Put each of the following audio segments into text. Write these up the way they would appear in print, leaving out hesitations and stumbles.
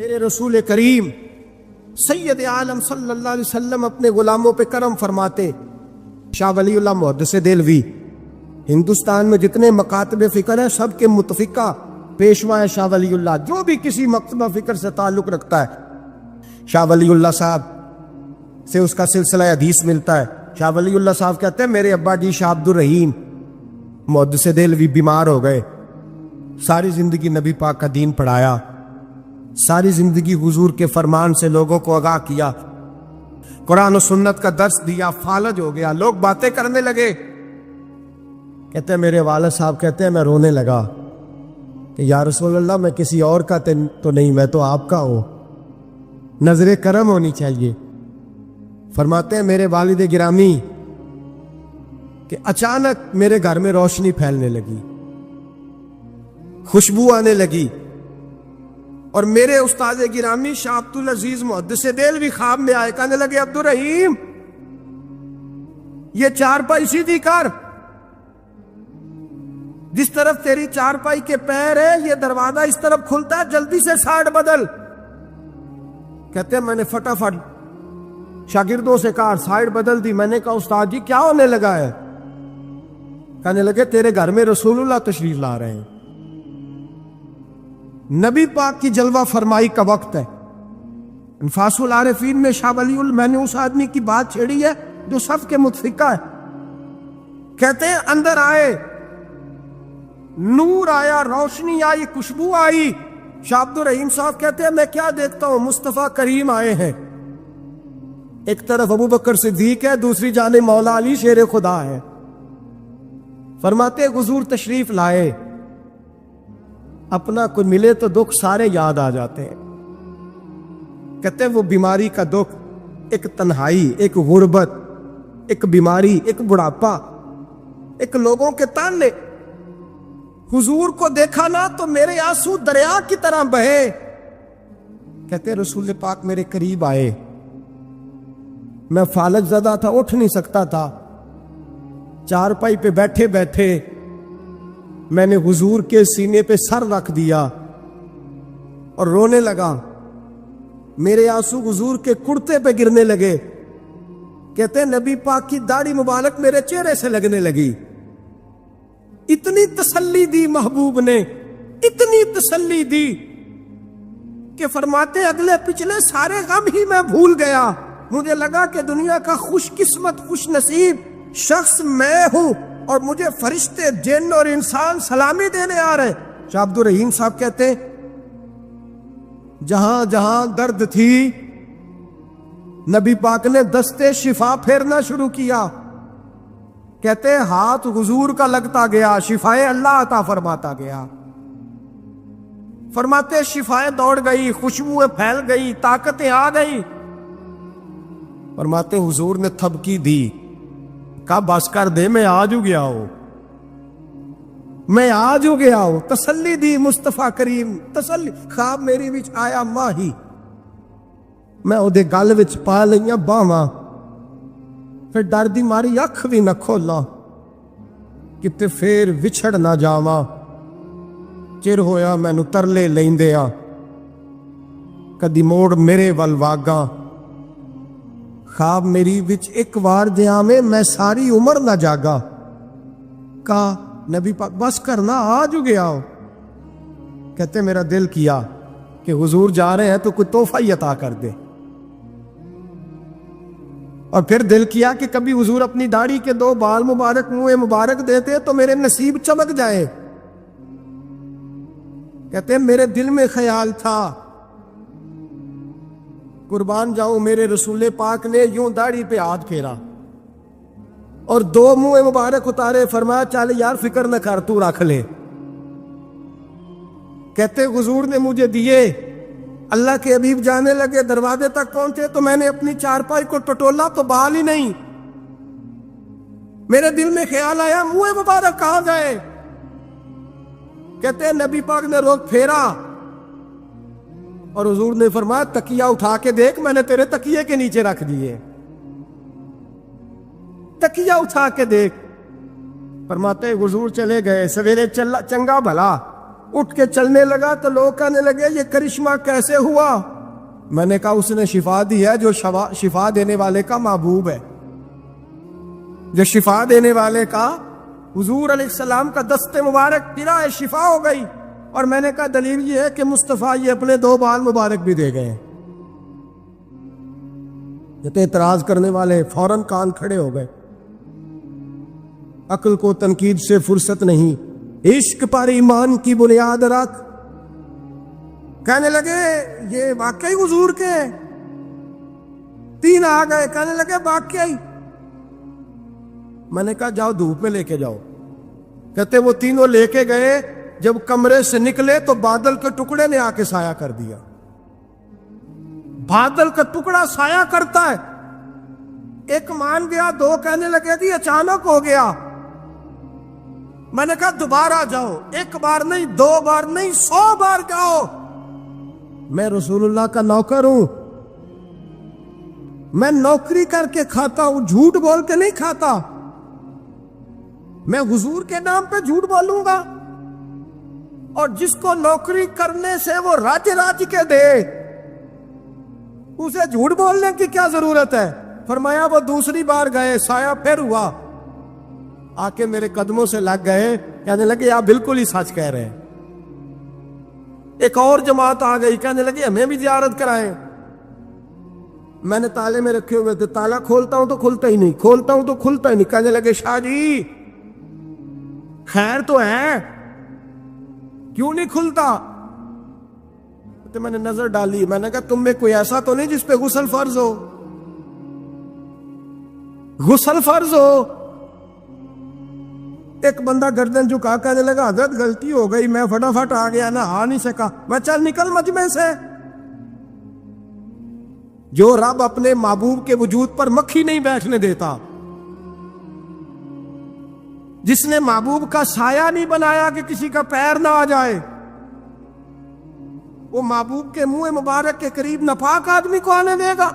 میرے رسول کریم سید عالم صلی اللہ علیہ وسلم اپنے غلاموں پہ کرم فرماتے. شاہ ولی اللہ محدث دہلوی ہندوستان میں جتنے مکاتب فکر ہیں سب کے متفقہ پیشوا ہے شاہ ولی اللہ. جو بھی کسی مکتبہ فکر سے تعلق رکھتا ہے شاہ ولی اللہ صاحب سے اس کا سلسلہ حدیث ملتا ہے. شاہ ولی اللہ صاحب کہتے ہیں میرے ابا جی شاہ عبد الرحیم محدث دہلوی بیمار ہو گئے. ساری زندگی نبی پاک کا دین پڑھایا, ساری زندگی حضور کے فرمان سے لوگوں کو آگاہ کیا, قرآن و سنت کا درس دیا, فالج ہو گیا. لوگ باتیں کرنے لگے. کہتے ہیں میرے والد صاحب کہتے ہیں میں رونے لگا کہ یا رسول اللہ میں کسی اور کا تو نہیں, میں تو آپ کا ہوں, نظر کرم ہونی چاہیے. فرماتے ہیں میرے والد گرامی کہ اچانک میرے گھر میں روشنی پھیلنے لگی, خوشبو آنے لگی, اور میرے استاد گرامی شاہ عبد العزیز محدث دہلوی خواب میں آئے. کہنے لگے عبد الرحیم یہ چارپائی سیدھی کر, جس طرف تیری چارپائی کے پیر ہے یہ دروازہ اس طرف کھلتا ہے, جلدی سے سائیڈ بدل. کہتے ہیں میں نے فٹافٹ شاگردوں سے کہا سائیڈ بدل دی. میں نے کہا استاد جی کیا ہونے لگا ہے؟ کہنے لگے تیرے گھر میں رسول اللہ تشریف لا رہے ہیں, نبی پاک کی جلوہ فرمائی کا وقت ہے. انفاس العارفین میں شاہ ولی میں نے اس آدمی کی بات چھیڑی ہے جو سب کے متفقہ ہے. کہتے ہیں اندر آئے, نور آیا, روشنی آئی, خوشبو آئی. شاہ عبد الرحیم صاحب کہتے ہیں میں کیا دیکھتا ہوں, مصطفیٰ کریم آئے ہیں. ایک طرف ابو بکر صدیق ہے, دوسری جانب مولا علی شیر خدا ہے. فرماتے حضور تشریف لائے, اپنا کوئی ملے تو دکھ سارے یاد آ جاتے ہیں. کہتے ہیں وہ بیماری کا دکھ, ایک تنہائی, ایک غربت, ایک بیماری, ایک بڑھاپا, ایک لوگوں کے تانے. حضور کو دیکھا نا تو میرے آنسو دریا کی طرح بہے. کہتے رسول پاک میرے قریب آئے, میں فالج زدہ تھا, اٹھ نہیں سکتا تھا. چارپائی پہ بیٹھے بیٹھے میں نے حضور کے سینے پہ سر رکھ دیا اور رونے لگا. میرے آنسو حضور کے کرتے پہ گرنے لگے. کہتے ہیں نبی پاک کی داڑھی مبارک میرے چہرے سے لگنے لگی. اتنی تسلی دی محبوب نے, اتنی تسلی دی کہ فرماتے اگلے پچھلے سارے غم ہی میں بھول گیا. مجھے لگا کہ دنیا کا خوش قسمت خوش نصیب شخص میں ہوں اور مجھے فرشتے جن اور انسان سلامی دینے آ رہے. شاہ عبد الرحیم صاحب کہتے ہیں جہاں جہاں درد تھی نبی پاک نے دستے شفا پھیرنا شروع کیا. کہتے ہیں ہاتھ حضور کا لگتا گیا, شفائے اللہ عطا فرماتا گیا. فرماتے شفائیں دوڑ گئی, خوشبوئیں پھیل گئی, طاقتیں آ گئی. فرماتے حضور نے تھبکی دی, کہا بس کر دے, میں آج ہو گیا ہوں, میں آج ہو گیا ہوں. تسلی دی مصطفیٰ کریم, تسلی. خواب میری وچ آیا ماہی, میں اودے گل وچ پا لئیاں باواں, پھر ڈر دی ماری اکھ بھی نہ کھولا کتے پھر وچھڑ نہ جاواں. چر ہویا مینوں ترلے لیندے آ, کدی موڑ میرے ول واگاں. خواب میری وچ ایک وار دیا میں ساری عمر نہ جاگا. کہا نبی پاک بس کرنا, آج ہو گیا ہو. کہتے میرا دل کیا کہ حضور جا رہے ہیں تو کوئی تحفہ ہی عطا کر دے. اور پھر دل کیا کہ کبھی حضور اپنی داڑھی کے 2 بال مبارک منہ مبارک دیتے تو میرے نصیب چمک جائے. کہتے میرے دل میں خیال تھا, قربان جاؤں میرے رسول پاک نے یوں داڑھی پہ ہاتھ پھیرا اور 2 منہ مبارک اتارے. فرمایا چل یار فکر نہ کر, تو رکھ لے. کہتے حضور نے مجھے دیے. اللہ کے حبیب جانے لگے, دروازے تک پہنچے تو میں نے اپنی چارپائی کو ٹٹولا تو بال ہی نہیں. میرے دل میں خیال آیا منہ مبارک کہاں گئے. کہتے ہیں نبی پاک نے رخ پھیرا اور حضور نے فرمایا تکیہ اٹھا کے دیکھ, میں نے تیرے تکیے کے نیچے رکھ دیے. تکیہ اٹھا کے دیکھ. فرماتے حضور چلے گئے. سویرے چنگا بھلا اٹھ کے چلنے لگا تو لوگ کہنے لگے یہ کرشمہ کیسے ہوا؟ میں نے کہا اس نے شفا دی ہے، جو شفا دینے والے کا محبوب ہے، جو شفا دینے والے کا حضور علیہ السلام کا دست مبارک پھرا ہے، شفا ہو گئی۔ اور میں نے کہا دلیل یہ ہے کہ مصطفیٰ یہ اپنے 2 بال مبارک بھی دے گئے۔ جتے اعتراض کرنے والے فوراً کان کھڑے ہو گئے۔ عقل کو تنقید سے فرصت نہیں، عشق پر ایمان کی بنیاد رکھ۔ کہنے لگے یہ واقعی حضور کے ہیں؟ 3 آ گئے، کہنے لگے واقعی۔ میں نے کہا جاؤ دھوپ میں لے کے جاؤ۔ کہتے وہ تینوں لے کے گئے، جب کمرے سے نکلے تو بادل کے ٹکڑے نے آ کے سایہ کر دیا۔ بادل کا ٹکڑا سایہ کرتا ہے، ایک مان گیا، 2 کہنے لگے جی اچانک ہو گیا۔ میں نے کہا دوبارہ جاؤ، 1 بار نہیں، 2 بار نہیں، 100 بار جاؤ۔ میں رسول اللہ کا نوکر ہوں، میں نوکری کر کے کھاتا ہوں، جھوٹ بول کے نہیں کھاتا۔ میں حضور کے نام پہ جھوٹ بولوں گا؟ اور جس کو نوکری کرنے سے وہ راج کے دے، اسے جھوٹ بولنے کی کیا ضرورت ہے؟ فرمایا وہ دوسری بار گئے، سایہ پھر ہوا، آ کے میرے قدموں سے لگ گئے، کہنے لگے آپ بالکل ہی سچ کہہ رہے ہیں۔ ایک اور جماعت آ گئی، کہنے لگے ہمیں بھی زیارت کرائیں۔ میں نے تالے میں رکھے ہوئے تھے، تالا کھولتا ہوں تو کھلتا ہی نہیں، کھولتا ہوں تو کھلتا ہی نہیں۔ کہنے لگے شاہ جی خیر تو ہے، کیوں نہیں کھلتا؟ تو میں نے نظر ڈالی، میں نے کہا تم میں کوئی ایسا تو نہیں جس پہ غسل فرض ہو؟ غسل فرض ہو؟ ایک بندہ گردن جھکا کہنے لگا حضرت غلطی ہو گئی، میں فٹافٹ آ گیا، نہ آ نہیں سکا۔ میں چل نکل مجمع سے۔ جو رب اپنے محبوب کے وجود پر مکھی نہیں بیٹھنے دیتا، جس نے محبوب کا سایہ نہیں بنایا کہ کسی کا پیر نہ آ جائے، وہ محبوب کے منہ مبارک کے قریب ناپاک آدمی کو آنے دے گا؟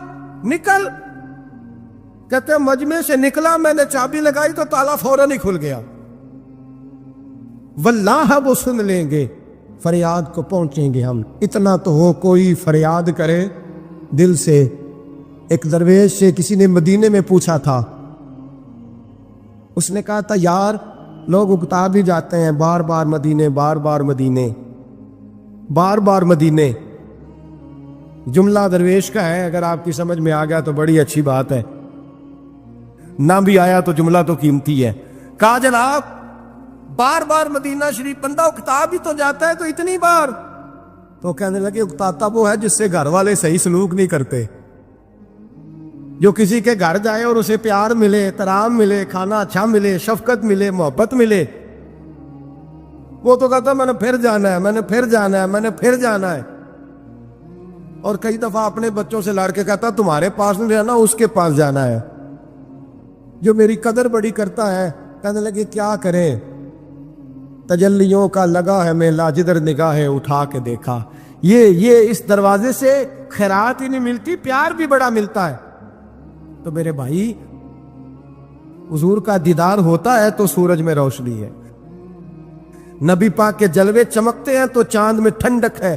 نکل۔ کہتے مجمع سے نکلا، میں نے چابی لگائی تو تالا فوراً ہی کھل گیا۔ واللہ وہ سن لیں گے، فریاد کو پہنچیں گے ہم۔ اتنا تو ہو کوئی فریاد کرے دل سے۔ ایک درویش سے کسی نے مدینے میں پوچھا تھا، اس نے کہا تھا یار لوگ اکتا بھی جاتے ہیں، بار بار مدینے، بار بار مدینے، بار بار مدینے۔ جملہ درویش کا ہے، اگر آپ کی سمجھ میں آ گیا تو بڑی اچھی بات ہے، نہ بھی آیا تو جملہ تو قیمتی ہے۔ کہا جناب بار بار مدینہ شریف بندہ اکتا بھی تو جاتا ہے، تو اتنی بار؟ تو کہنے لگے اکتاتا وہ ہے جس سے گھر والے صحیح سلوک نہیں کرتے۔ جو کسی کے گھر جائے اور اسے پیار ملے، احترام ملے، کھانا اچھا ملے، شفقت ملے، محبت ملے، وہ تو کہتا میں نے پھر جانا ہے، میں نے پھر جانا ہے، میں نے پھر جانا ہے۔ اور کئی دفعہ اپنے بچوں سے لڑ کے کہتا تمہارے پاس نہیں رہنا، اس کے پاس جانا ہے۔ جو میری قدر بڑی کرتا ہے، کہنے لگے کیا کریں، تجلیوں کا لگا ہے میلہ، جدھر نگاہیں اٹھا کے دیکھا۔ یہ اس دروازے سے خیرات ہی نہیں ملتی، پیار بھی بڑا ملتا ہے۔ تو میرے بھائی حضور کا دیدار ہوتا ہے تو سورج میں روشنی ہے، نبی پاک کے جلوے چمکتے ہیں تو چاند میں ٹھنڈک ہے،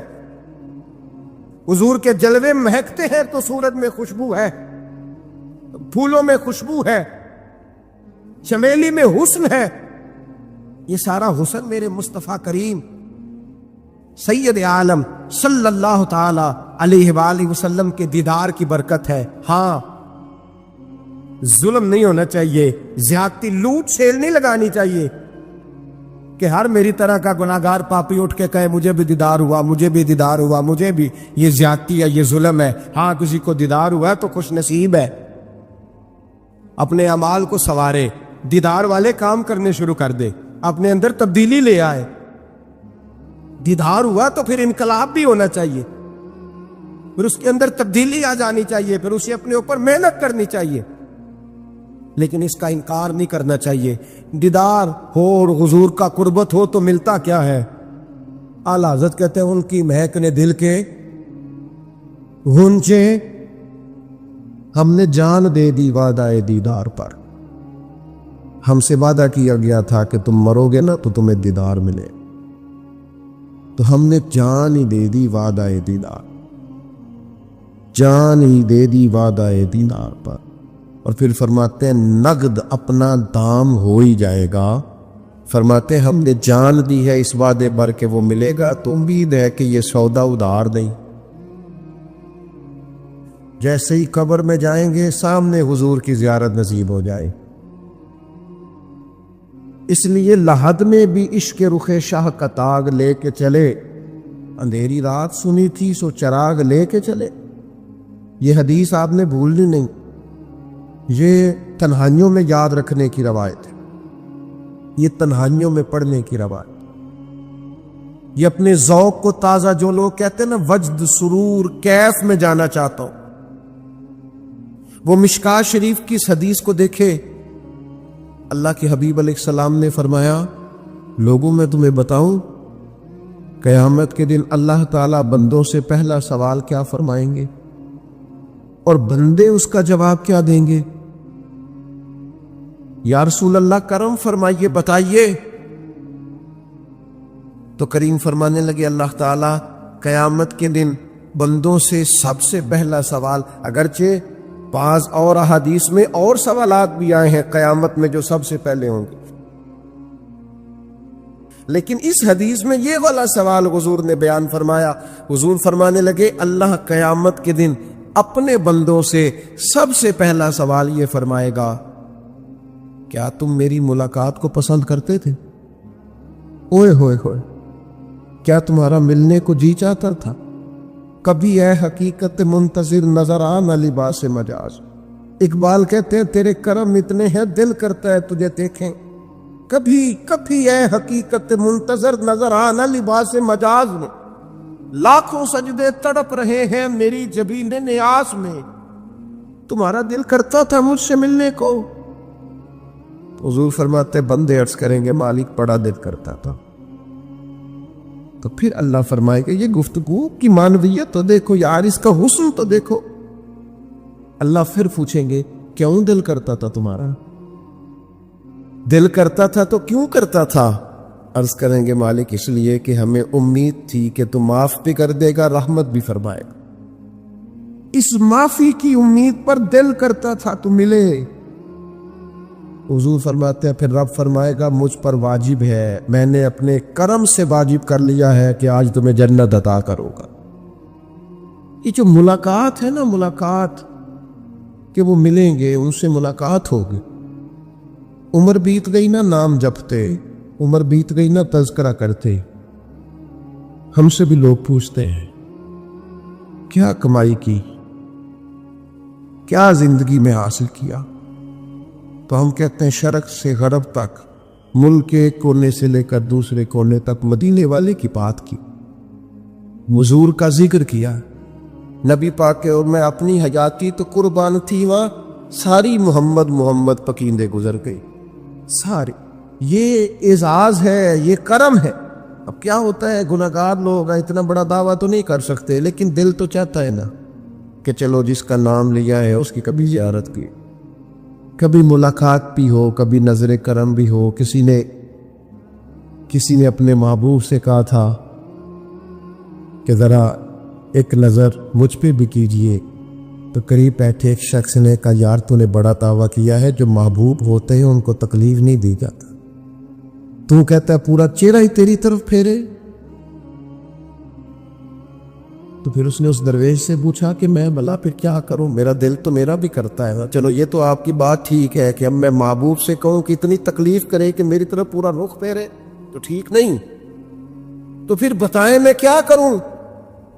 حضور کے جلوے مہکتے ہیں تو سورج میں خوشبو ہے، پھولوں میں خوشبو ہے، چمیلی میں حسن ہے۔ یہ سارا حسن میرے مصطفیٰ کریم سید عالم صلی اللہ تعالی علیہ وآلہ وسلم کے دیدار کی برکت ہے۔ ہاں ظلم نہیں ہونا چاہیے، زیادتی، لوٹ سیل نہیں لگانی چاہیے کہ ہر میری طرح کا گناہگار پاپی اٹھ کے کہے مجھے بھی دیدار ہوا، مجھے بھی دیدار ہوا، مجھے بھی۔ یہ زیادتی ہے، یہ ظلم ہے۔ ہاں کسی کو دیدار ہوا ہے تو خوش نصیب ہے، اپنے اعمال کو سنوارے، دیدار والے کام کرنے شروع کر دے، اپنے اندر تبدیلی لے آئے۔ دیدار ہوا تو پھر انقلاب بھی ہونا چاہیے، پھر اس کے اندر تبدیلی آ جانی چاہیے، پھر اسے اپنے اوپر محنت کرنی چاہیے، لیکن اس کا انکار نہیں کرنا چاہیے۔ دیدار ہو اور حضور کا قربت ہو تو ملتا کیا ہے؟ اعلیٰ حضرت کہتے ہیں ان کی مہک نے دل کے غنچے، ہم نے جان دے دی وعدہ دیدار پر۔ ہم سے وعدہ کیا گیا تھا کہ تم مرو گے نا تو تمہیں دیدار ملے۔ تو ہم نے جان ہی دے دی وعدہ دیدار، جان ہی دے دی وعدہ دینار پر۔ اور پھر فرماتے ہیں نقد اپنا دام ہو ہی جائے گا۔ فرماتے ہیں ہم نے جان دی ہے اس وعدے پر کہ وہ ملے گا، تو امید ہے کہ یہ سودا ادھار نہیں۔ جیسے ہی قبر میں جائیں گے سامنے حضور کی زیارت نصیب ہو جائے۔ اس لیے لحد میں بھی عشق رخ شاہ کا تاغ لے کے چلے، اندھیری رات سنی تھی سو چراغ لے کے چلے۔ یہ حدیث آپ نے بھولنی نہیں، یہ تنہائیوں میں یاد رکھنے کی روایت ہے، یہ تنہائیوں میں پڑھنے کی روایت۔ یہ اپنے ذوق کو تازہ، جو لوگ کہتے ہیں نا وجد سرور کیف میں جانا چاہتا ہوں، وہ مشکاہ شریف کی اس حدیث کو دیکھے۔ اللہ کے حبیب علیہ السلام نے فرمایا لوگوں میں تمہیں بتاؤں قیامت کے دن اللہ تعالیٰ بندوں سے پہلا سوال کیا فرمائیں گے اور بندے اس کا جواب کیا دیں گے؟ یا رسول اللہ کرم فرمائیے، بتائیے۔ تو کریم فرمانے لگے اللہ تعالیٰ قیامت کے دن بندوں سے سب سے پہلا سوال، اگرچہ بعض اور احادیث میں اور سوالات بھی آئے ہیں قیامت میں جو سب سے پہلے ہوں گے، لیکن اس حدیث میں یہ والا سوال حضور نے بیان فرمایا۔ حضور فرمانے لگے اللہ قیامت کے دن اپنے بندوں سے سب سے پہلا سوال یہ فرمائے گا، کیا تم میری ملاقات کو پسند کرتے تھے؟ اوئے ہوئے ہوئے، کیا تمہارا ملنے کو جی چاہتا تھا؟ کبھی اے حقیقت منتظر نظر آنا لباس مجاز۔ اقبال کہتے ہیں تیرے کرم اتنے ہیں دل کرتا ہے تجھے دیکھیں، کبھی کبھی اے حقیقت منتظر نظر آنا لباس مجاز میں، لاکھوں سجدے تڑپ رہے ہیں میری جبین نیاز میں، تمہارا دل کرتا تھا مجھ سے ملنے کو؟ حضور فرماتے بندے عرض کریں گے مالک بڑا دل کرتا تھا۔ تو پھر اللہ فرمائے گا یہ گفتگو کی معنویت تو دیکھو یار، اس کا حسن تو دیکھو۔ اللہ پھر پوچھیں گے کیوں دل کرتا تھا تمہارا؟ دل کرتا تھا تو کیوں کرتا تھا؟ عرض کریں گے مالک اس لیے کہ ہمیں امید تھی کہ تو معاف بھی کر دے گا، رحمت بھی فرمائے گا، اس معافی کی امید پر دل کرتا تھا تو ملے۔ حضور فرماتے ہیں پھر رب فرمائے گا مجھ پر واجب ہے، میں نے اپنے کرم سے واجب کر لیا ہے کہ آج تمہیں جنت عطا کروں گا۔ یہ جو ملاقات ہے نا، ملاقات کہ وہ ملیں گے، ان سے ملاقات ہوگی۔ عمر بیت گئی نا نام جپتے، عمر بیت گئی نا تذکرہ کرتے۔ ہم سے بھی لوگ پوچھتے ہیں کیا کمائی کی، کیا زندگی میں حاصل کیا؟ تو ہم کہتے ہیں شرق سے غرب تک، ملک کے ایک کونے سے لے کر دوسرے کونے تک مدینے والے کی بات کی، حضور کا ذکر کیا، نبی پاک کے اور میں اپنی حیاتی تو قربان تھی وہاں ساری محمد محمد پکیندے گزر گئی ساری۔ یہ اعزاز ہے، یہ کرم ہے۔ اب کیا ہوتا ہے گناہگار لوگ اتنا بڑا دعویٰ تو نہیں کر سکتے، لیکن دل تو چاہتا ہے نا کہ چلو جس کا نام لیا ہے اس کی کبھی زیارت کی، کبھی ملاقات بھی ہو، کبھی نظر کرم بھی ہو۔ کسی نے اپنے محبوب سے کہا تھا کہ ذرا ایک نظر مجھ پہ بھی کیجئے، تو قریب بیٹھے ایک شخص نے کہا یار تو نے بڑا دعویٰ کیا ہے، جو محبوب ہوتے ہیں ان کو تکلیف نہیں دی جاتا، تو کہتا ہے پورا چہرہ ہی تیری طرف پھیرے۔ تو پھر اس نے اس درویش سے پوچھا کہ میں بھلا پھر کیا کروں، میرا دل تو میرا بھی کرتا ہے، چلو یہ تو آپ کی بات ٹھیک ہے کہ اب میں محبوب سے کہوں کہ اتنی تکلیف کرے کہ میری طرف پورا رخ پھیرے تو ٹھیک نہیں، تو پھر بتائیں میں کیا کروں؟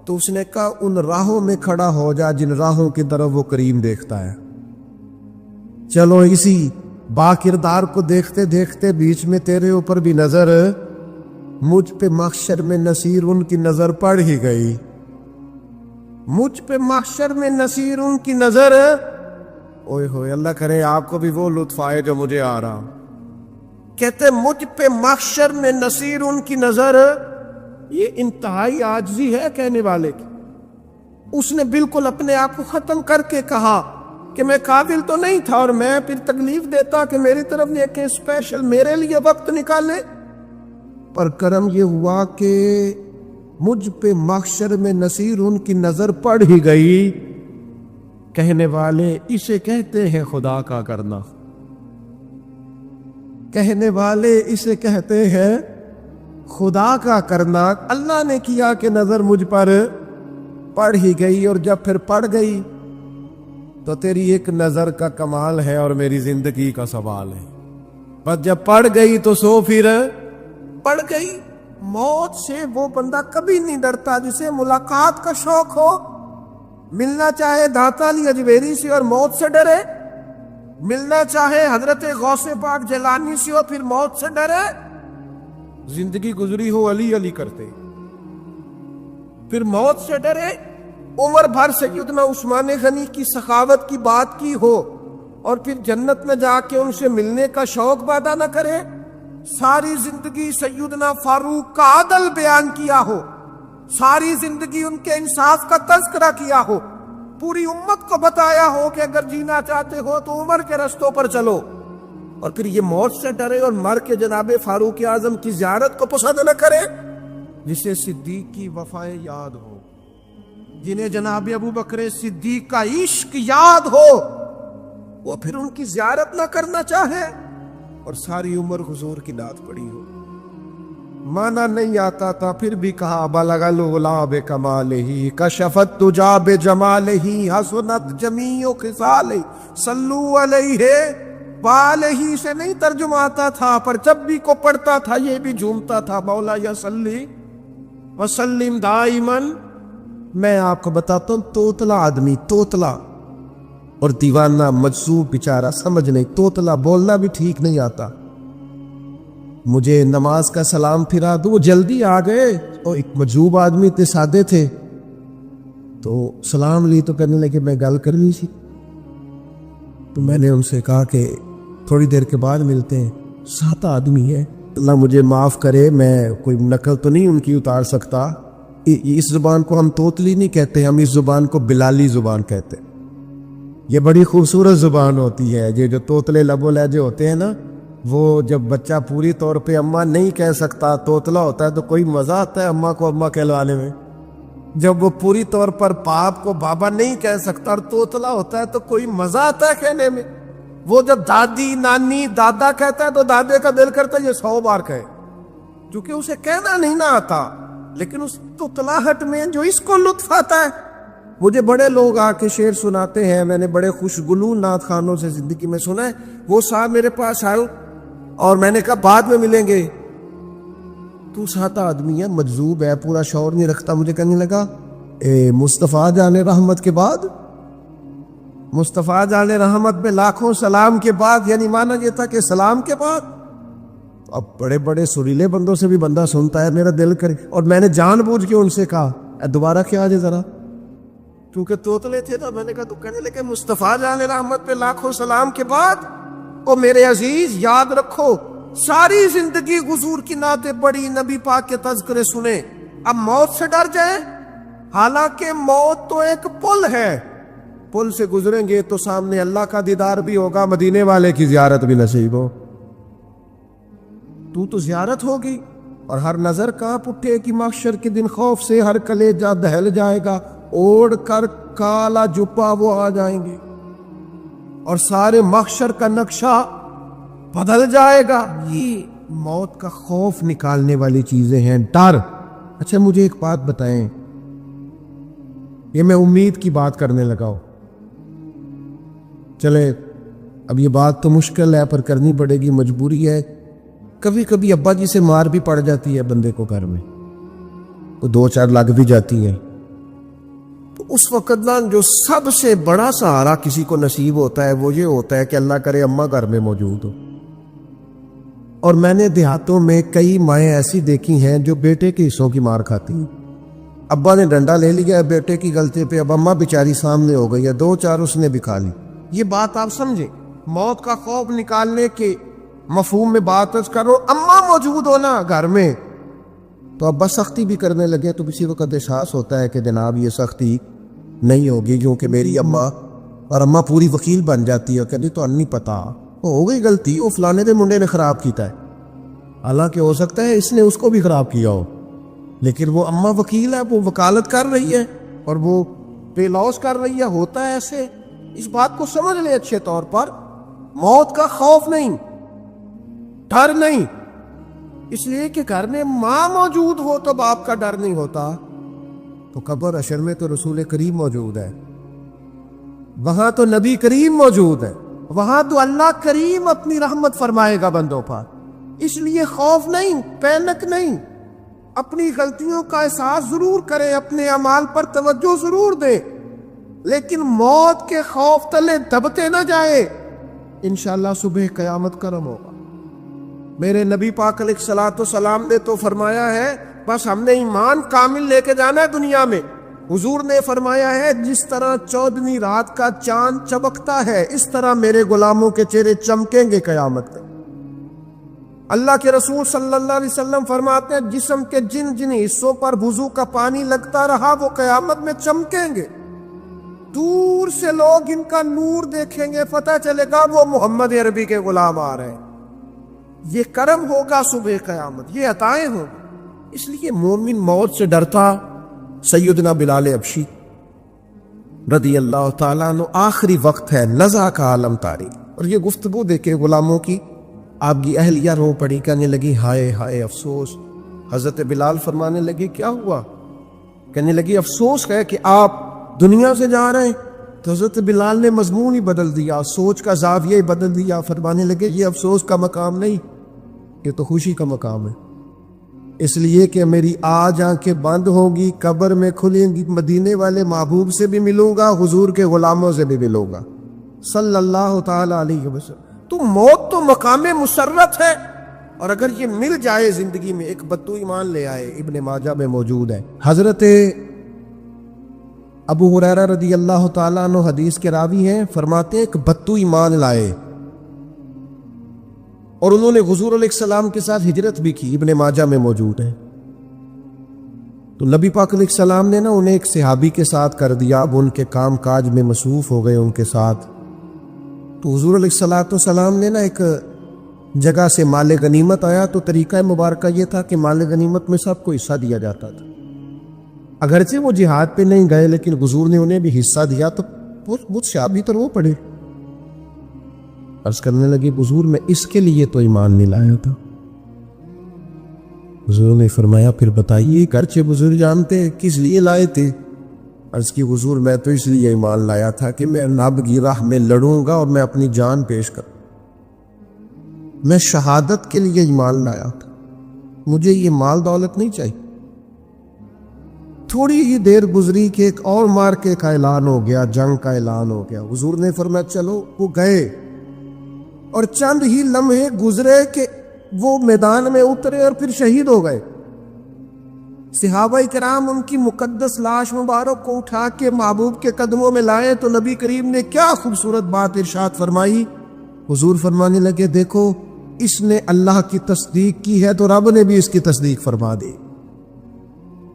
تو اس نے کہا ان راہوں میں کھڑا ہو جا جن راہوں کی طرف وہ کریم دیکھتا ہے۔ چلو اسی با کردار کو دیکھتے دیکھتے بیچ میں تیرے اوپر بھی نظر، مجھ پہ محشر میں نصیر ان کی نظر پڑ ہی گئی، مجھ پہ محشر میں نصیر ان کی نظر۔ اوئے ہوئے اللہ کرے آپ کو بھی وہ لطف آئے جو مجھے آ رہا۔ کہتے مجھ پہ محشر میں نصیر ان کی نظر، یہ انتہائی عاجزی ہے کہنے والے کی۔ اس نے بالکل اپنے آپ کو ختم کر کے کہا کہ میں قابل تو نہیں تھا، اور میں پھر تکلیف دیتا کہ میری طرف دیکھیں اسپیشل میرے لیے وقت نکالے۔ پر کرم یہ ہوا کہ مجھ پہ محشر میں نصیر ان کی نظر پڑ ہی گئی، کہنے والے اسے کہتے ہیں خدا کا کرنا، کہنے والے اسے کہتے ہیں خدا کا کرنا۔ اللہ نے کیا کہ نظر مجھ پر پڑ ہی گئی، اور جب پھر پڑ گئی تو تیری ایک نظر کا کمال ہے اور میری زندگی کا سوال ہے، بس جب پڑ گئی تو سو پھر پڑ گئی۔ موت سے وہ بندہ کبھی نہیں ڈرتا جسے ملاقات کا شوق ہو، ملنا چاہے داتا علی اجمیری سے اور موت سے ڈرے، ملنا چاہے حضرت غوث پاک جیلانی سے اور پھر موت سے ڈرے، زندگی گزری ہو علی علی کرتے پھر موت سے ڈرے، عمر بھر سیدنا عثمان غنی کی سخاوت کی بات کی ہو اور پھر جنت میں جا کے ان سے ملنے کا شوق پیدا نہ کرے، ساری زندگی سیدنا فاروق کا عدل بیان کیا ہو، ساری زندگی ان کے انصاف کا تذکرہ کیا ہو، پوری امت کو بتایا ہو کہ اگر جینا چاہتے ہو تو عمر کے رستوں پر چلو، اور پھر یہ موت سے ڈرے اور مر کے جناب فاروق اعظم کی زیارت کو پسند نہ کرے، جسے صدیق کی وفائیں یاد ہو، جنہیں جناب ابو بکر صدیق کا عشق یاد ہو، وہ پھر ان کی زیارت نہ کرنا چاہے اور ساری عمر حضور کی نعت پڑھی ہو۔ مانا نہیں آتا تھا پھر بھی کہا بلغ العلا بکمالہ کشفت تجا بجمالہ حسنت جمیع خصالہ صلو علیہ والہ سے نہیں ترجمہ آتا تھا، پر جب بھی کو پڑھتا تھا یہ بھی جھومتا تھا، مولا یا صلی وسلم دائماً۔ میں آپ کو بتاتا ہوں، توتلا آدمی، توتلا اور دیوانہ مجذوب بیچارہ، سمجھ نہیں، توتلا بولنا بھی ٹھیک نہیں آتا۔ مجھے نماز کا سلام پھرا دو، وہ جلدی آ گئے، اور ایک مجذوب آدمی اتنے سادے تھے، تو سلام لی تو کہنے لگے میں گل کرنی سی، تو میں نے ان سے کہا کہ تھوڑی دیر کے بعد ملتے ہیں۔ سادہ آدمی ہے، اللہ مجھے معاف کرے، میں کوئی نقل تو نہیں ان کی اتار سکتا، اس زبان کو ہم توتلی نہیں کہتے، ہم اس زبان کو بلالی زبان کہتے ہیں۔ یہ بڑی خوبصورت زبان ہوتی ہے، یہ جو توتلے لب و لہجے ہوتے ہیں نا، وہ جب بچہ پوری طور پہ اماں نہیں کہہ سکتا، توتلا ہوتا ہے، تو کوئی مزہ آتا ہے اماں کو اماں کہلوانے میں۔ جب وہ پوری طور پر باپ کو بابا نہیں کہہ سکتا اور توتلا ہوتا ہے تو کوئی مزہ آتا ہے کہنے میں۔ وہ جب دادی نانی دادا کہتا ہے تو دادے کا دل کرتا ہے یہ 100 بار کہے، کیونکہ اسے کہنا نہیں نہ آتا، لیکن اس توتلاہٹ میں جو اس کو لطف آتا ہے۔ مجھے بڑے لوگ آ کے شعر سناتے ہیں، میں نے بڑے خوشگلو نعت خانوں سے زندگی میں سنا ہے، وہ صاحب میرے پاس آئے اور میں نے کہا بعد میں ملیں گے، تو سادہ آدمی ہے، مجذوب ہے، پورا شعور نہیں رکھتا۔ مجھے کہنے لگا مصطفیٰ جان رحمت کے بعد، مصطفیٰ جان رحمت میں لاکھوں سلام کے بعد، یعنی مانا یہ تھا کہ سلام کے بعد۔ اب بڑے بڑے سریلے بندوں سے بھی بندہ سنتا ہے، میرا دل کرے، اور میں نے جان بوجھ کے ان سے کہا دوبارہ کیا آجے ذرا، کیونکہ توتلے تھے نا۔ میں نے کہا تو کہنے لگے مصطفیٰ جان رحمت پہ لاکھوں سلام کے بعد، او میرے عزیز یاد رکھو، ساری زندگی حضور کی نعتیں پڑھی، نبی پاک کے تذکرے سنے، اب موت سے ڈر جائیں؟ حالانکہ موت تو ایک پل ہے، پل سے گزریں گے تو سامنے اللہ کا دیدار بھی ہوگا، مدینے والے کی زیارت بھی نصیب ہو۔ تو زیارت ہوگی، اور ہر نظر کانپ اٹھے کہ محشر کے دن خوف سے ہر کلیجہ دہل جائے گا، اوڑھ کر کالا جپا وہ آ جائیں گے، اور سارے محشر کا نقشہ بدل جائے گا۔ یہ موت کا خوف نکالنے والی چیزیں ہیں، ڈر۔ اچھا مجھے ایک بات بتائیں، یہ میں امید کی بات کرنے لگا ہوں، چلے اب یہ بات تو مشکل ہے پر کرنی پڑے گی، مجبوری ہے۔ کبھی کبھی ابا جی سے مار بھی پڑ جاتی ہے بندے کو، گھر میں وہ 2-4 لگ بھی جاتی ہے، تو اس وقت نا جو سب سے بڑا سہارا کسی کو نصیب ہوتا ہے وہ یہ ہوتا ہے کہ اللہ کرے اماں گھر میں موجود ہو۔ اور میں نے دیہاتوں میں کئی مائیں ایسی دیکھی ہیں جو بیٹے کے حصوں کی مار کھاتی ہیں، ابا نے ڈنڈا لے لیا بیٹے کی غلطی پہ، اب اماں بیچاری سامنے ہو گئی ہے، 2-4 اس نے بھی کھا لی۔ یہ بات آپ سمجھیں، موت کا خوف نکالنے کے مفہوم میں بات کرو، اماں موجود ہونا گھر میں، تو ابا سختی بھی کرنے لگے تو کسی وقت احساس ہوتا ہے کہ جناب یہ سختی نہیں ہوگی کیونکہ میری اماں، اور اماں پوری وکیل بن جاتی ہے، کہتی تو نہیں پتا، ہو گئی غلطی، وہ فلانے دے منڈے نے خراب کیتا ہے، حالانکہ ہو سکتا ہے اس نے اس کو بھی خراب کیا ہو، لیکن وہ اماں وکیل ہے، وہ وکالت کر رہی ہے اور وہ پے لاس کر رہی ہے. ہوتا ہے ایسے. اس بات کو سمجھ لیں اچھے طور پر. موت کا خوف نہیں، ڈر نہیں، اس لیے کہ گھر میں ماں موجود ہو تو باپ کا ڈر نہیں ہوتا. تو قبر حشر میں تو رسول کریم موجود ہے، وہاں تو نبی کریم موجود ہے، وہاں تو اللہ کریم اپنی رحمت فرمائے گا بندوں پر. اس لیے خوف نہیں، پینک نہیں. اپنی غلطیوں کا احساس ضرور کریں، اپنے اعمال پر توجہ ضرور دیں، لیکن موت کے خوف تلے دبتے نہ جائیں. انشاءاللہ صبح قیامت کرم ہوگا. میرے نبی پاک علیہ الصلوۃ والسلام نے تو فرمایا ہے بس ہم نے ایمان کامل لے کے جانا ہے دنیا میں. حضور نے فرمایا ہے جس طرح 14ویں رات کا چاند چمکتا ہے اس طرح میرے غلاموں کے چہرے چمکیں گے قیامت میں. اللہ کے رسول صلی اللہ علیہ وسلم فرماتے ہیں جسم کے جن جن حصوں پر وضو کا پانی لگتا رہا وہ قیامت میں چمکیں گے. دور سے لوگ ان کا نور دیکھیں گے، پتہ چلے گا وہ محمد عربی کے غلام آ رہے ہیں. یہ کرم ہوگا صبح قیامت، یہ عطائیں ہوں. اس لیے مومن موت سے ڈرتا. سیدنا بلال حبشی رضی اللہ تعالیٰ عنہ، آخری وقت ہے، لذا کا عالم تاری. اور یہ گفتگو دیکھے غلاموں کی، آپ کی اہلیہ رو پڑی، کہنے لگی ہائے ہائے افسوس. حضرت بلال فرمانے لگے کیا ہوا؟ کہنے لگی افسوس ہے کہ آپ دنیا سے جا رہے ہیں. تو حضرت بلال نے مضمون ہی بدل دیا، سوچ کا زاویہ ہی بدل دیا. فرمانے لگے یہ افسوس کا مقام نہیں، یہ تو خوشی کا مقام ہے. اس لیے کہ میری آج آنکھیں بند ہوگی، قبر میں کھلیں گی، مدینے والے محبوب سے بھی ملوں گا، حضور کے غلاموں سے بھی ملوں گا صلی اللہ تعالی علیہ وسلم. تو موت تو مقام مسرت ہے، اور اگر یہ مل جائے زندگی میں. ایک بدو ایمان لے آئے، ابن ماجہ میں موجود ہے. حضرت ابو ہریرہ رضی اللہ تعالیٰ عنہ حدیث کے راوی ہیں، فرماتے ہیں ایک بدو ایمان لائے اور انہوں نے حضور علیہ السلام کے ساتھ ہجرت بھی کی. ابن ماجہ میں موجود ہے. تو نبی پاک علیہ السلام نے نا انہیں ایک صحابی کے ساتھ کر دیا. اب ان کے کام کاج میں مصروف ہو گئے ان کے ساتھ. تو حضور علیہ السلام نے نا ایک جگہ سے مال غنیمت آیا، تو طریقہ مبارکہ یہ تھا کہ مال غنیمت میں سب کو حصہ دیا جاتا تھا. اگرچہ وہ جہاد پہ نہیں گئے لیکن حضور نے انہیں بھی حصہ دیا. تو وہ صحابی تو وہ پڑے، عرض کرنے لگے حضور میں اس کے لیے تو ایمان نہیں لایا تھا. حضور نے فرمایا پھر بتائیے، گرچہ بزرگ جانتے کس لیے لائے تھے. عرض کی حضور میں تو اس لیے ایمان لایا تھا کہ میں نب کی راہ میں لڑوں گا اور میں اپنی جان پیش کروں. میں شہادت کے لیے ایمان لایا تھا، مجھے یہ مال دولت نہیں چاہیے. تھوڑی ہی دیر گزری کہ ایک اور مارکے کا اعلان ہو گیا، جنگ کا اعلان ہو گیا. حضور نے فرمایا چلو. وہ گئے اور چند ہی لمحے گزرے کہ وہ میدان میں اترے اور پھر شہید ہو گئے. صحابہ کرام ان کی مقدس لاش مبارک کو اٹھا کے محبوب کے قدموں میں لائے تو نبی کریم نے کیا خوبصورت بات ارشاد فرمائی. حضور فرمانے لگے دیکھو اس نے اللہ کی تصدیق کی ہے تو رب نے بھی اس کی تصدیق فرما دی.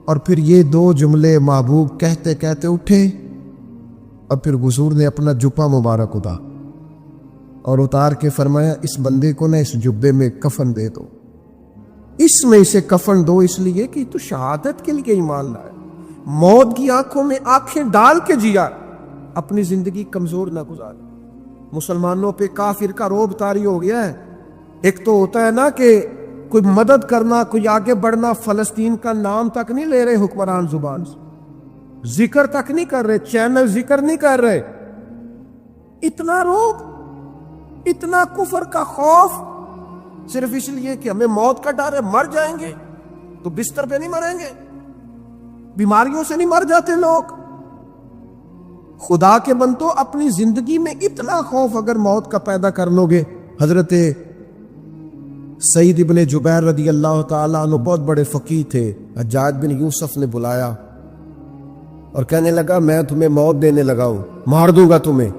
اور پھر یہ دو جملے محبوب کہتے کہتے اٹھے اور پھر حضور نے اپنا جبہ مبارک اتار کے فرمایا اس بندے کو نہ اس جبے میں کفن دے دو، اس میں اسے کفن دو، اس لیے کہ تو شہادت کے لیے ایمان لائے. موت کی آنکھوں میں آنکھیں ڈال کے جیا، اپنی زندگی کمزور نہ گزار. مسلمانوں پہ کافر کا روب طاری ہو گیا ہے. ایک تو ہوتا ہے نا کہ کوئی مدد کرنا، کوئی آگے بڑھنا، فلسطین کا نام تک نہیں لے رہے حکمران زبان سے، ذکر تک نہیں کر رہے، چینل ذکر نہیں کر رہے. اتنا روب، اتنا کفر کا خوف، صرف اس لیے کہ ہمیں موت کا ڈر ہے، مر جائیں گے. تو بستر پہ نہیں مریں گے، بیماریوں سے نہیں مر جاتے لوگ. خدا کے بندو اپنی زندگی میں اتنا خوف اگر موت کا پیدا کر لو گے. حضرت سعید ابن جبیر رضی اللہ تعالیٰ عنہ بہت بڑے فقیہ تھے. حجاج بن یوسف نے بلایا اور کہنے لگا میں تمہیں موت دینے لگا ہوں، مار دوں گا تمہیں.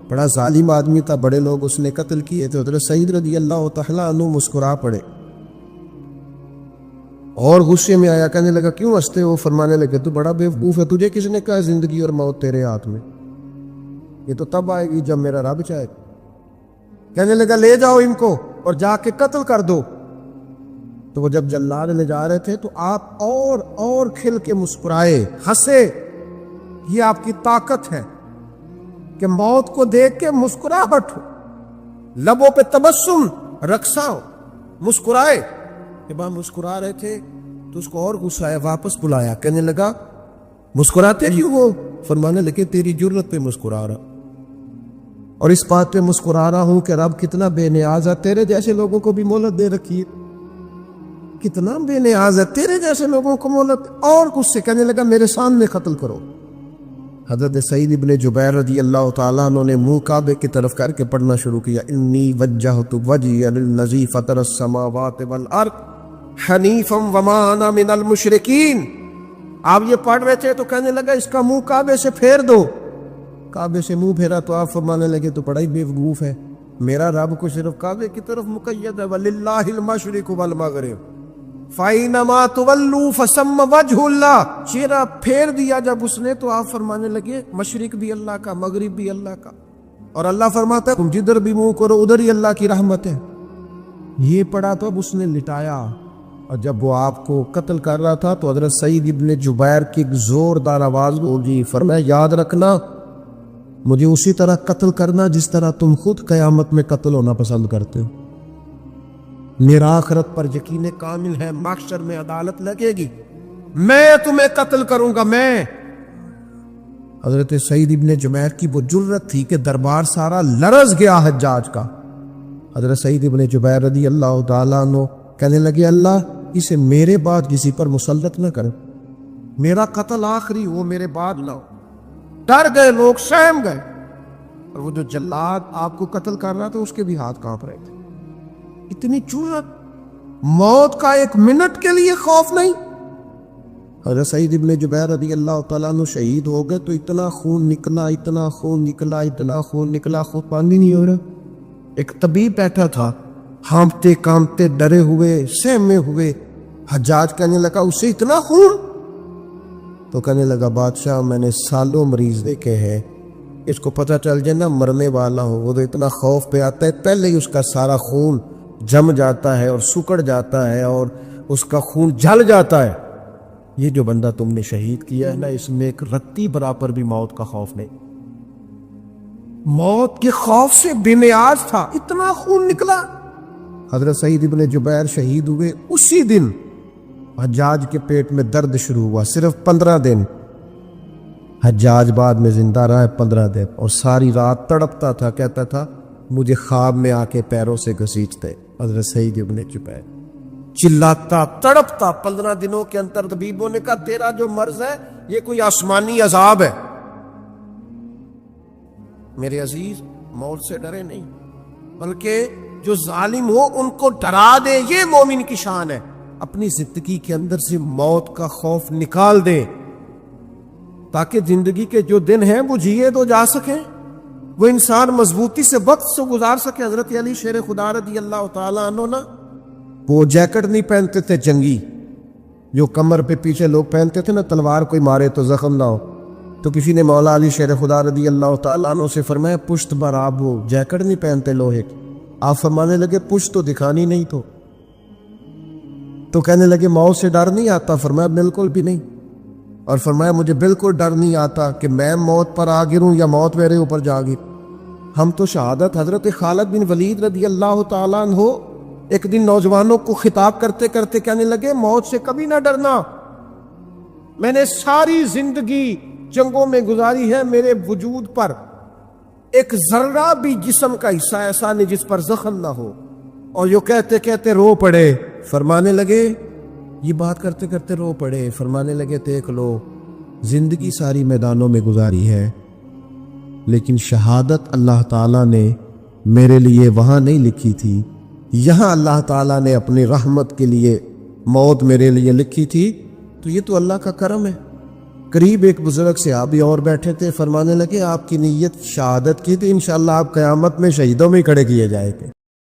بڑا ظالم آدمی تھا، بڑے لوگ اس نے قتل کیے تھے. حضرت سعید رضی اللہ تعالیٰ عنہ مسکرا پڑے اور غصے میں آیا، کہنے لگا کیوں ہنستے ہو؟ فرمانے لگے تو بڑا بیوقوف ہے، تجھے کس نے کہا زندگی اور موت تیرے ہاتھ میں، یہ تو تب آئے گی جب میرا رب چاہے. کہنے لگا لے جاؤ ان کو اور جا کے قتل کر دو. تو وہ جب جلاد لے جا رہے تھے تو آپ اور کھل کے مسکرائے، ہنسے. یہ آپ کی طاقت ہے کہ موت کو دیکھ کے مسکراہٹ ہو، لبوں پہ تبسم، رقصہ ہو، مسکرائے. جب آپ مسکرا رہے تھے تو اس کو اور غصہ آیا، واپس بلایا، کہنے لگا مسکراتے کیوں ہو؟ فرمانے لگے تیری جرت پہ مسکرا رہا، اور اس بات پہ مسکرا رہا ہوں کہ رب کتنا بے نیاز ہے، تیرے جیسے لوگوں کو بھی مہلت دے رکھی ہے، کتنا بے نیاز ہے، تیرے جیسے لوگوں کو مہلت. اور کچھ سے کہنے لگا میرے سامنے قتل کرو. حضرت سعید ابن جبیر رضی اللہ تعالیٰ عنہ نے منہ کعبے کی طرف کر کے پڑھنا شروع کیا، انی وجہت وجہی للذی فطر السماوات والارض حنیفا وما انا من المشرکین. آپ یہ پڑھ رہے تھے تو کہنے لگا اس کا منہ کعبے سے پھیر دو. کعبے سے منہ پھیرا تو آپ فرمانے لگے تو بڑا ہی بیوقوف ہے، میرا رب کو صرف کعبے کی طرف مقید ہے، وَلِلَّهِ الْمَشْرِقُ وَالْمَغْرِبُ فَأَيْنَمَا تُوَلُّوا فَثَمَّ وَجْهُ اللَّهِ. چہرہ پھیر دیا جب اس نے تو آپ فرمانے لگے مشرق بھی اللہ کا، مغرب بھی اللہ کا، اور اللہ فرماتا ہے تم جدھر بھی منہ کرو ادھر ہی اللہ کی رحمت ہے. یہ پڑھا تو اب اس نے لٹایا، اور جب وہ آپ کو قتل کر رہا تھا تو حضرت سعید ابن جبیر کی ایک زوردار آواز ہوگی، فرمایا یاد رکھنا مجھے اسی طرح قتل کرنا جس طرح تم خود قیامت میں قتل ہونا پسند کرتے ہو. میرا آخرت پر یقین کامل ہے، محشر میں عدالت لگے گی، میں تمہیں قتل کروں گا. میں حضرت سعید ابن جبیر کی وہ جرت تھی کہ دربار سارا لرز گیا حجاج کا. حضرت سعید ابن جبیر رضی اللہ تعالیٰ عنہ کہنے لگے اللہ اسے میرے بعد کسی پر مسلط نہ کرے، میرا قتل آخری ہو، میرے بعد نہ ہو. ڈر گئے لوگ، سہم گئے. اور وہ جو جلاد آپ کو قتل کر رہا تھا اس کے بھی ہاتھ کانپ رہے تھے. اتنی جرت، موت کا ایک منٹ کے لیے خوف نہیں. حضرت سعید ابن جبیر رضی اللہ تعالیٰ عنہ شہید ہو گئے تو اتنا خون نکلا، اتنا خون نکلا، اتنا خون نکلا، خود پانی نہیں ہو رہا. ایک طبیب بیٹھا تھا، ہانپتے کانپتے ڈرے ہوئے، سہمے ہوئے. حجاج کہنے لگا اس سے اتنا خون؟ تو کہنے لگا بادشاہ میں نے سالوں مریض دیکھے ہیں، اس کو پتہ چل جائے نا مرنے والا ہو وہ تو اتنا خوف پہ آتا ہے، پہلے ہی اس کا سارا خون جم جاتا ہے اور سکڑ جاتا ہے اور اس کا خون جل جاتا ہے. یہ جو بندہ تم نے شہید کیا ہے نا اس میں ایک رتی برابر بھی موت کا خوف نہیں. موت کے خوف سے بے نیاز تھا، اتنا خون نکلا. حضرت سعید ابن جبیر شہید ہوئے اسی دن حجاج کے پیٹ میں درد شروع ہوا، صرف 15 دن. حجاج بعد میں زندہ رہا 15 دن، اور ساری رات تڑپتا تھا، کہتا تھا مجھے خواب میں آ کے پیروں سے گھسیٹتے. حضرت سعید ابن جبیر چلاتا تڑپتا. 15 دنوں کے اندر طبیبوں نے کہا تیرا جو مرض ہے یہ کوئی آسمانی عذاب ہے. میرے عزیز موت سے ڈرے نہیں، بلکہ جو ظالم ہو ان کو ڈرا دے، یہ مومن کی شان ہے. اپنی زندگی کے اندر سے موت کا خوف نکال دیں تاکہ زندگی کے جو دن ہیں وہ جیے تو جا سکیں، وہ انسان مضبوطی سے وقت سے گزار سکے. حضرت علی شیر خدا رضی اللہ تعالیٰ عنہ نا وہ جیکٹ نہیں پہنتے تھے جنگی، جو کمر پہ پیچھے لوگ پہنتے تھے نا تلوار کوئی مارے تو زخم نہ ہو. تو کسی نے مولا علی شیر خدا رضی اللہ تعالیٰ عنہ سے فرمایا پشت براب ہو، جیکٹ نہیں پہنتے لوہے کی. آپ فرمانے لگے پشت تو دکھانی نہیں تو کہنے لگے موت سے ڈر نہیں آتا؟ فرمایا بالکل بھی نہیں. اور فرمایا مجھے بالکل ڈر نہیں آتا کہ میں موت پر آ گروں یا موت میرے اوپر جا گر. ہم تو شہادت حضرت خالد بن ولید رضی اللہ تعالیٰ عنہ ایک دن نوجوانوں کو خطاب کرتے کرتے کہنے لگے موت سے کبھی نہ ڈرنا، میں نے ساری زندگی جنگوں میں گزاری ہے، میرے وجود پر ایک ذرہ بھی جسم کا حصہ ایسا نہیں جس پر زخم نہ ہو. اور یہ کہتے کہتے رو پڑے. فرمانے لگے یہ بات کرتے کرتے رو پڑے. فرمانے لگے دیکھ لو زندگی ساری میدانوں میں گزاری ہے، لیکن شہادت اللہ تعالیٰ نے میرے لیے وہاں نہیں لکھی تھی، یہاں اللہ تعالیٰ نے اپنی رحمت کے لیے موت میرے لیے لکھی تھی. تو یہ تو اللہ کا کرم ہے. قریب ایک بزرگ صحابی اور بیٹھے تھے، فرمانے لگے آپ کی نیت شہادت کی تھی، انشاءاللہ آپ قیامت میں شہیدوں میں کھڑے کیے جائیں گے.